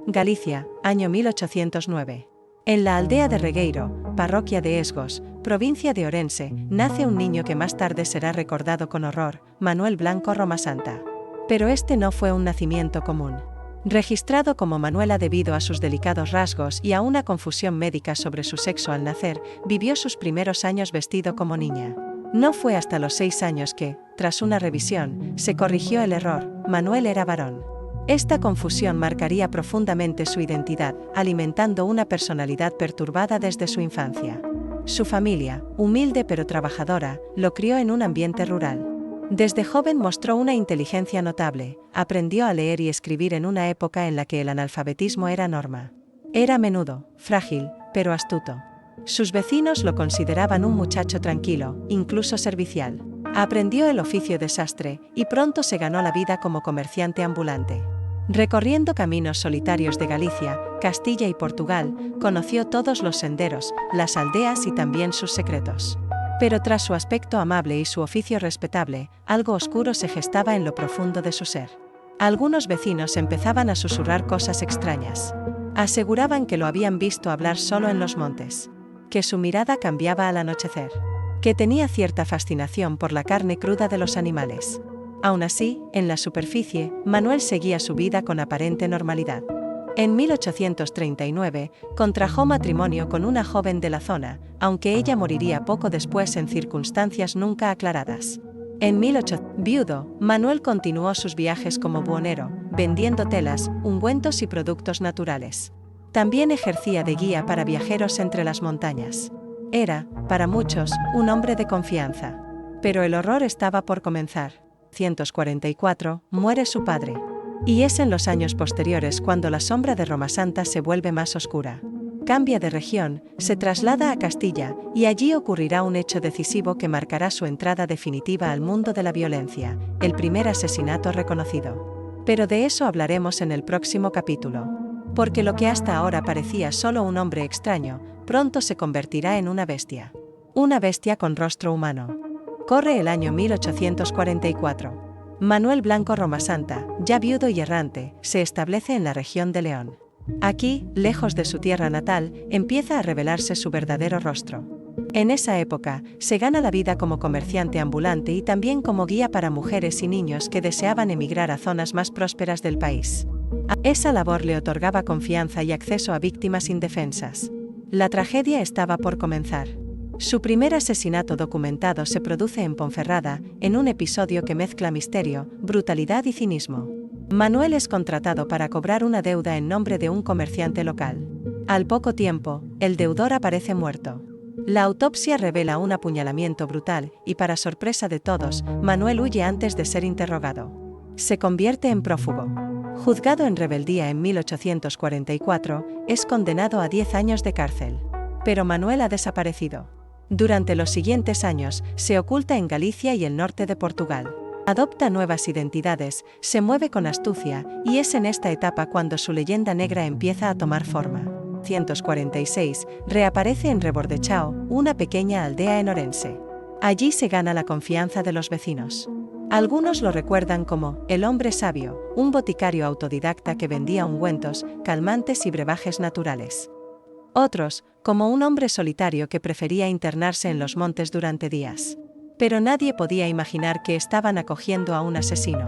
Galicia, año 1809. En la aldea de Regueiro, parroquia de Esgos, provincia de Orense, nace un niño que más tarde será recordado con horror, Manuel Blanco Romasanta. Pero este no fue un nacimiento común. Registrado como Manuela debido a sus delicados rasgos y a una confusión médica sobre su sexo al nacer, vivió sus primeros años vestido como niña. No fue hasta los 6 años que, tras una revisión, se corrigió el error: Manuel era varón. Esta confusión marcaría profundamente su identidad, alimentando una personalidad perturbada desde su infancia. Su familia, humilde pero trabajadora, lo crió en un ambiente rural. Desde joven mostró una inteligencia notable, aprendió a leer y escribir en una época en la que el analfabetismo era norma. Era menudo, frágil, pero astuto. Sus vecinos lo consideraban un muchacho tranquilo, incluso servicial. Aprendió el oficio de sastre, y pronto se ganó la vida como comerciante ambulante. Recorriendo caminos solitarios de Galicia, Castilla y Portugal, conoció todos los senderos, las aldeas y también sus secretos. Pero tras su aspecto amable y su oficio respetable, algo oscuro se gestaba en lo profundo de su ser. Algunos vecinos empezaban a susurrar cosas extrañas. Aseguraban que lo habían visto hablar solo en los montes, que su mirada cambiaba al anochecer, que tenía cierta fascinación por la carne cruda de los animales. Aún así, en la superficie, Manuel seguía su vida con aparente normalidad. En 1839, contrajo matrimonio con una joven de la zona, aunque ella moriría poco después en circunstancias nunca aclaradas. En 1800, viudo, Manuel continuó sus viajes como buhonero, vendiendo telas, ungüentos y productos naturales. También ejercía de guía para viajeros entre las montañas. Era, para muchos, un hombre de confianza. Pero el horror estaba por comenzar. En 1844, muere su padre. Y es en los años posteriores cuando la sombra de Romasanta se vuelve más oscura. Cambia de región, se traslada a Castilla, y allí ocurrirá un hecho decisivo que marcará su entrada definitiva al mundo de la violencia, el primer asesinato reconocido. Pero de eso hablaremos en el próximo capítulo. Porque lo que hasta ahora parecía solo un hombre extraño, pronto se convertirá en una bestia. Una bestia con rostro humano. Corre el año 1844. Manuel Blanco Romasanta, ya viudo y errante, se establece en la región de León. Aquí, lejos de su tierra natal, empieza a revelarse su verdadero rostro. En esa época, se gana la vida como comerciante ambulante y también como guía para mujeres y niños que deseaban emigrar a zonas más prósperas del país. Esa labor le otorgaba confianza y acceso a víctimas indefensas. La tragedia estaba por comenzar. Su primer asesinato documentado se produce en Ponferrada, en un episodio que mezcla misterio, brutalidad y cinismo. Manuel es contratado para cobrar una deuda en nombre de un comerciante local. Al poco tiempo, el deudor aparece muerto. La autopsia revela un apuñalamiento brutal, y para sorpresa de todos, Manuel huye antes de ser interrogado. Se convierte en prófugo. Juzgado en rebeldía en 1844, es condenado a 10 años de cárcel. Pero Manuel ha desaparecido. Durante los siguientes años, se oculta en Galicia y el norte de Portugal. Adopta nuevas identidades, se mueve con astucia, y es en esta etapa cuando su leyenda negra empieza a tomar forma. En 1846, reaparece en Rebordechao, una pequeña aldea en Orense. Allí se gana la confianza de los vecinos. Algunos lo recuerdan como el hombre sabio, un boticario autodidacta que vendía ungüentos, calmantes y brebajes naturales. Otros, como un hombre solitario que prefería internarse en los montes durante días. Pero nadie podía imaginar que estaban acogiendo a un asesino.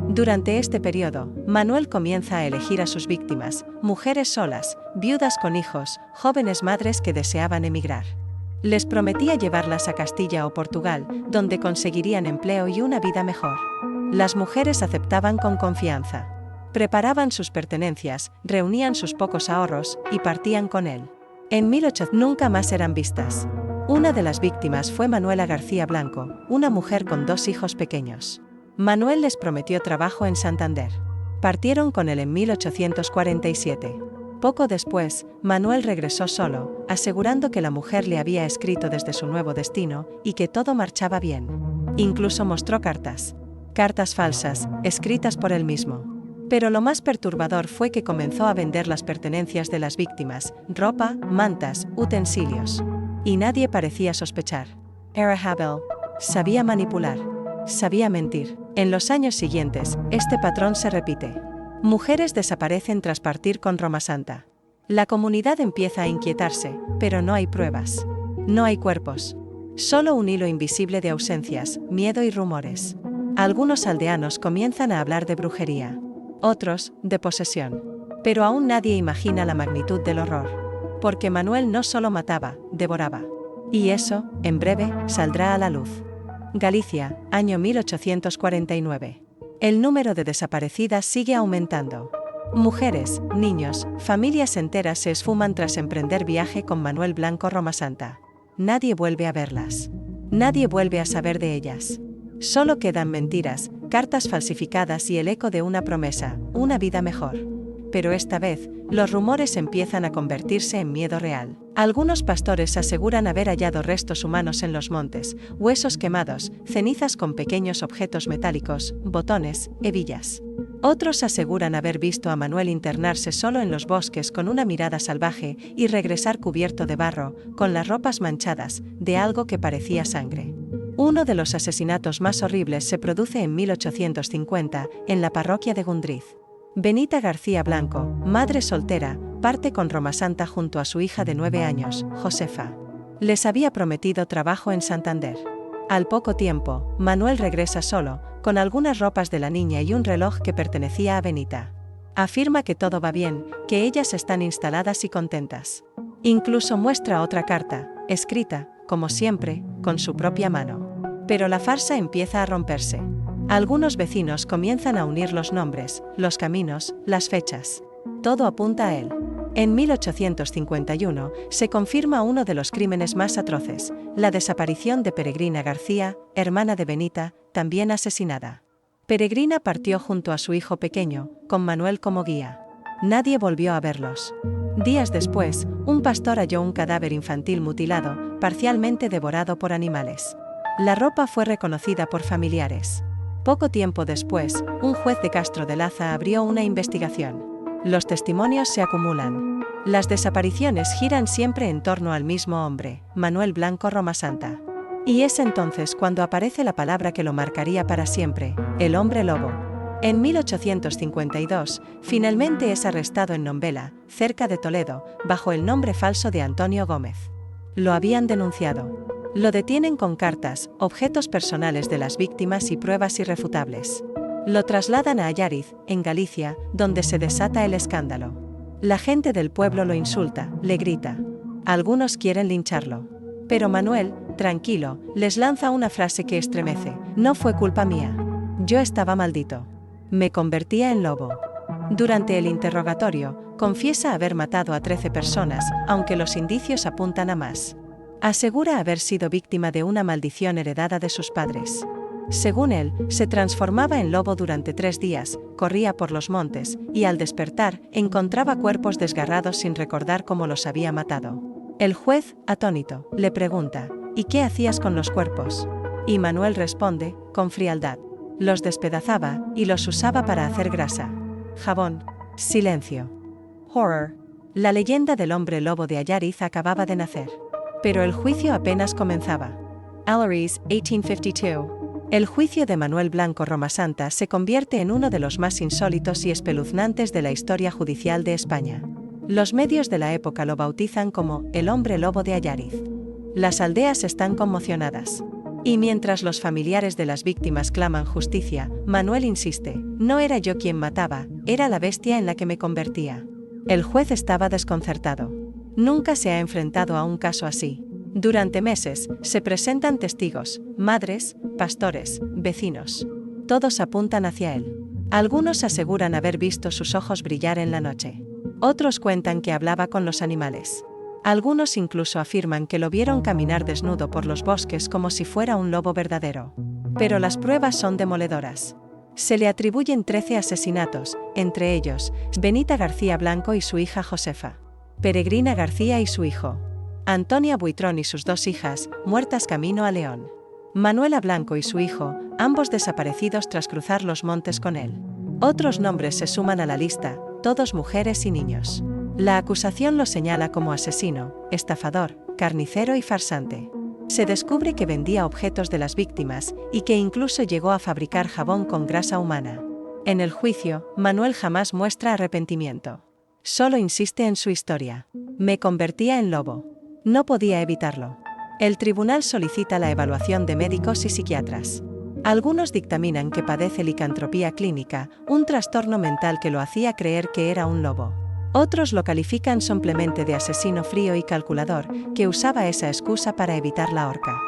Durante este periodo, Manuel comienza a elegir a sus víctimas, mujeres solas, viudas con hijos, jóvenes madres que deseaban emigrar. Les prometía llevarlas a Castilla o Portugal, donde conseguirían empleo y una vida mejor. Las mujeres aceptaban con confianza. Preparaban sus pertenencias, reunían sus pocos ahorros, y partían con él. En 1800 nunca más eran vistas. Una de las víctimas fue Manuela García Blanco, una mujer con 2 hijos pequeños. Manuel les prometió trabajo en Santander. Partieron con él en 1847. Poco después, Manuel regresó solo, asegurando que la mujer le había escrito desde su nuevo destino, y que todo marchaba bien. Incluso mostró cartas. Cartas falsas, escritas por él mismo. Pero lo más perturbador fue que comenzó a vender las pertenencias de las víctimas, ropa, mantas, utensilios. Y nadie parecía sospechar. Era hábil. Sabía manipular. Sabía mentir. En los años siguientes, este patrón se repite. Mujeres desaparecen tras partir con Roma Santa. La comunidad empieza a inquietarse, pero no hay pruebas. No hay cuerpos. Solo un hilo invisible de ausencias, miedo y rumores. Algunos aldeanos comienzan a hablar de brujería. Otros, de posesión. Pero aún nadie imagina la magnitud del horror. Porque Manuel no solo mataba, devoraba. Y eso, en breve, saldrá a la luz. Galicia, año 1849. El número de desaparecidas sigue aumentando. Mujeres, niños, familias enteras se esfuman tras emprender viaje con Manuel Blanco Roma Santa. Nadie vuelve a verlas. Nadie vuelve a saber de ellas. Solo quedan mentiras, cartas falsificadas y el eco de una promesa, una vida mejor. Pero esta vez, los rumores empiezan a convertirse en miedo real. Algunos pastores aseguran haber hallado restos humanos en los montes, huesos quemados, cenizas con pequeños objetos metálicos, botones, hebillas. Otros aseguran haber visto a Manuel internarse solo en los bosques con una mirada salvaje y regresar cubierto de barro, con las ropas manchadas, de algo que parecía sangre. Uno de los asesinatos más horribles se produce en 1850, en la parroquia de Gundriz. Benita García Blanco, madre soltera, parte con Roma Santa junto a su hija de 9 años, Josefa. Les había prometido trabajo en Santander. Al poco tiempo, Manuel regresa solo, con algunas ropas de la niña y un reloj que pertenecía a Benita. Afirma que todo va bien, que ellas están instaladas y contentas. Incluso muestra otra carta, escrita, como siempre, con su propia mano. Pero la farsa empieza a romperse. Algunos vecinos comienzan a unir los nombres, los caminos, las fechas. Todo apunta a él. En 1851 se confirma uno de los crímenes más atroces, la desaparición de Peregrina García, hermana de Benita, también asesinada. Peregrina partió junto a su hijo pequeño, con Manuel como guía. Nadie volvió a verlos. Días después, un pastor halló un cadáver infantil mutilado, parcialmente devorado por animales. La ropa fue reconocida por familiares. Poco tiempo después, un juez de Castro de Laza abrió una investigación. Los testimonios se acumulan. Las desapariciones giran siempre en torno al mismo hombre, Manuel Blanco Roma Santa. Y es entonces cuando aparece la palabra que lo marcaría para siempre, el hombre lobo. En 1852, finalmente es arrestado en Nombela, cerca de Toledo, bajo el nombre falso de Antonio Gómez. Lo habían denunciado. Lo detienen con cartas, objetos personales de las víctimas y pruebas irrefutables. Lo trasladan a Allariz, en Galicia, donde se desata el escándalo. La gente del pueblo lo insulta, le grita. Algunos quieren lincharlo. Pero Manuel, tranquilo, les lanza una frase que estremece: no fue culpa mía. Yo estaba maldito. Me convertía en lobo. Durante el interrogatorio, confiesa haber matado a 13 personas, aunque los indicios apuntan a más. Asegura haber sido víctima de una maldición heredada de sus padres. Según él, se transformaba en lobo durante 3 días, corría por los montes, y al despertar, encontraba cuerpos desgarrados sin recordar cómo los había matado. El juez, atónito, le pregunta: ¿y qué hacías con los cuerpos? Y Manuel responde, con frialdad: los despedazaba, y los usaba para hacer grasa. Jabón. Silencio. Horror. La leyenda del hombre lobo de Allariz acababa de nacer. Pero el juicio apenas comenzaba. Allariz, 1852. El juicio de Manuel Blanco Roma Santa se convierte en uno de los más insólitos y espeluznantes de la historia judicial de España. Los medios de la época lo bautizan como el hombre lobo de Allariz. Las aldeas están conmocionadas. Y mientras los familiares de las víctimas claman justicia, Manuel insiste: no era yo quien mataba, era la bestia en la que me convertía. El juez estaba desconcertado. Nunca se ha enfrentado a un caso así. Durante meses, se presentan testigos, madres, pastores, vecinos. Todos apuntan hacia él. Algunos aseguran haber visto sus ojos brillar en la noche. Otros cuentan que hablaba con los animales. Algunos incluso afirman que lo vieron caminar desnudo por los bosques como si fuera un lobo verdadero. Pero las pruebas son demoledoras. Se le atribuyen 13 asesinatos, entre ellos, Benita García Blanco y su hija Josefa. Peregrina García y su hijo. Antonia Buitrón y sus 2 hijas, muertas camino a León. Manuela Blanco y su hijo, ambos desaparecidos tras cruzar los montes con él. Otros nombres se suman a la lista, todos mujeres y niños. La acusación lo señala como asesino, estafador, carnicero y farsante. Se descubre que vendía objetos de las víctimas y que incluso llegó a fabricar jabón con grasa humana. En el juicio, Manuel jamás muestra arrepentimiento. Solo insiste en su historia. Me convertía en lobo. No podía evitarlo. El tribunal solicita la evaluación de médicos y psiquiatras. Algunos dictaminan que padece licantropía clínica, un trastorno mental que lo hacía creer que era un lobo. Otros lo califican simplemente de asesino frío y calculador, que usaba esa excusa para evitar la horca.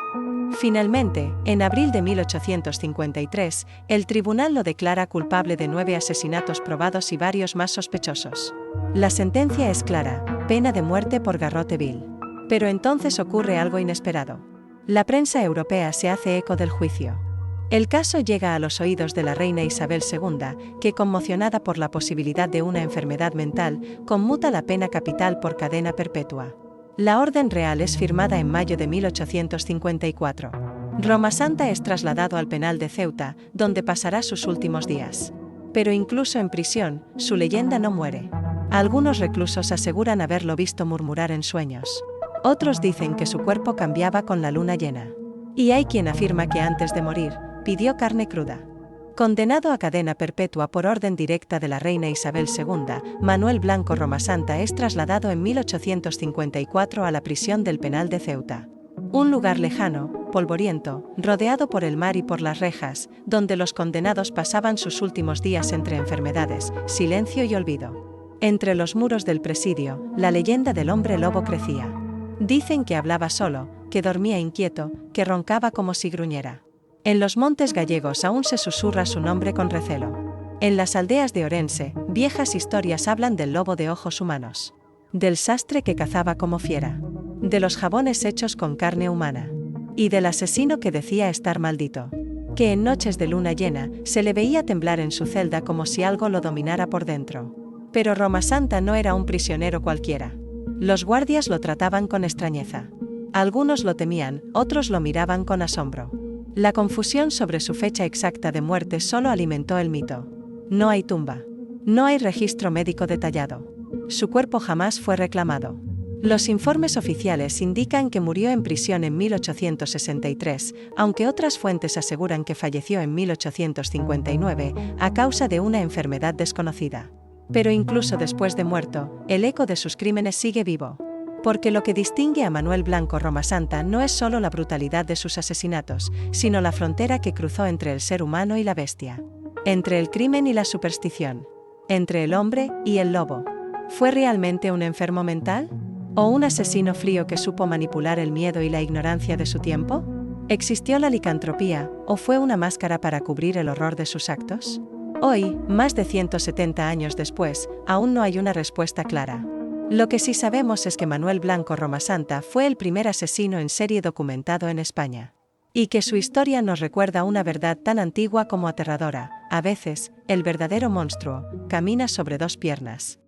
Finalmente, en abril de 1853, el tribunal lo declara culpable de 9 asesinatos probados y varios más sospechosos. La sentencia es clara: pena de muerte por garrote vil. Pero entonces ocurre algo inesperado. La prensa europea se hace eco del juicio. El caso llega a los oídos de la reina Isabel II, que, conmocionada por la posibilidad de una enfermedad mental, conmuta la pena capital por cadena perpetua. La orden real es firmada en mayo de 1854. Roma Santa es trasladado al penal de Ceuta, donde pasará sus últimos días. Pero incluso en prisión, su leyenda no muere. Algunos reclusos aseguran haberlo visto murmurar en sueños. Otros dicen que su cuerpo cambiaba con la luna llena. Y hay quien afirma que antes de morir, pidió carne cruda. Condenado a cadena perpetua por orden directa de la reina Isabel II, Manuel Blanco Romasanta es trasladado en 1854 a la prisión del penal de Ceuta. Un lugar lejano, polvoriento, rodeado por el mar y por las rejas, donde los condenados pasaban sus últimos días entre enfermedades, silencio y olvido. Entre los muros del presidio, la leyenda del hombre lobo crecía. Dicen que hablaba solo, que dormía inquieto, que roncaba como si gruñera. En los montes gallegos aún se susurra su nombre con recelo. En las aldeas de Orense, viejas historias hablan del lobo de ojos humanos, del sastre que cazaba como fiera, de los jabones hechos con carne humana, y del asesino que decía estar maldito, que en noches de luna llena se le veía temblar en su celda como si algo lo dominara por dentro. Pero Romasanta no era un prisionero cualquiera. Los guardias lo trataban con extrañeza. Algunos lo temían, otros lo miraban con asombro. La confusión sobre su fecha exacta de muerte solo alimentó el mito. No hay tumba. No hay registro médico detallado. Su cuerpo jamás fue reclamado. Los informes oficiales indican que murió en prisión en 1863, aunque otras fuentes aseguran que falleció en 1859 a causa de una enfermedad desconocida. Pero incluso después de muerto, el eco de sus crímenes sigue vivo. Porque lo que distingue a Manuel Blanco Romasanta no es solo la brutalidad de sus asesinatos, sino la frontera que cruzó entre el ser humano y la bestia. Entre el crimen y la superstición. Entre el hombre y el lobo. ¿Fue realmente un enfermo mental? ¿O un asesino frío que supo manipular el miedo y la ignorancia de su tiempo? ¿Existió la licantropía, o fue una máscara para cubrir el horror de sus actos? Hoy, más de 170 años después, aún no hay una respuesta clara. Lo que sí sabemos es que Manuel Blanco Romasanta fue el primer asesino en serie documentado en España. Y que su historia nos recuerda una verdad tan antigua como aterradora: a veces, el verdadero monstruo camina sobre dos piernas.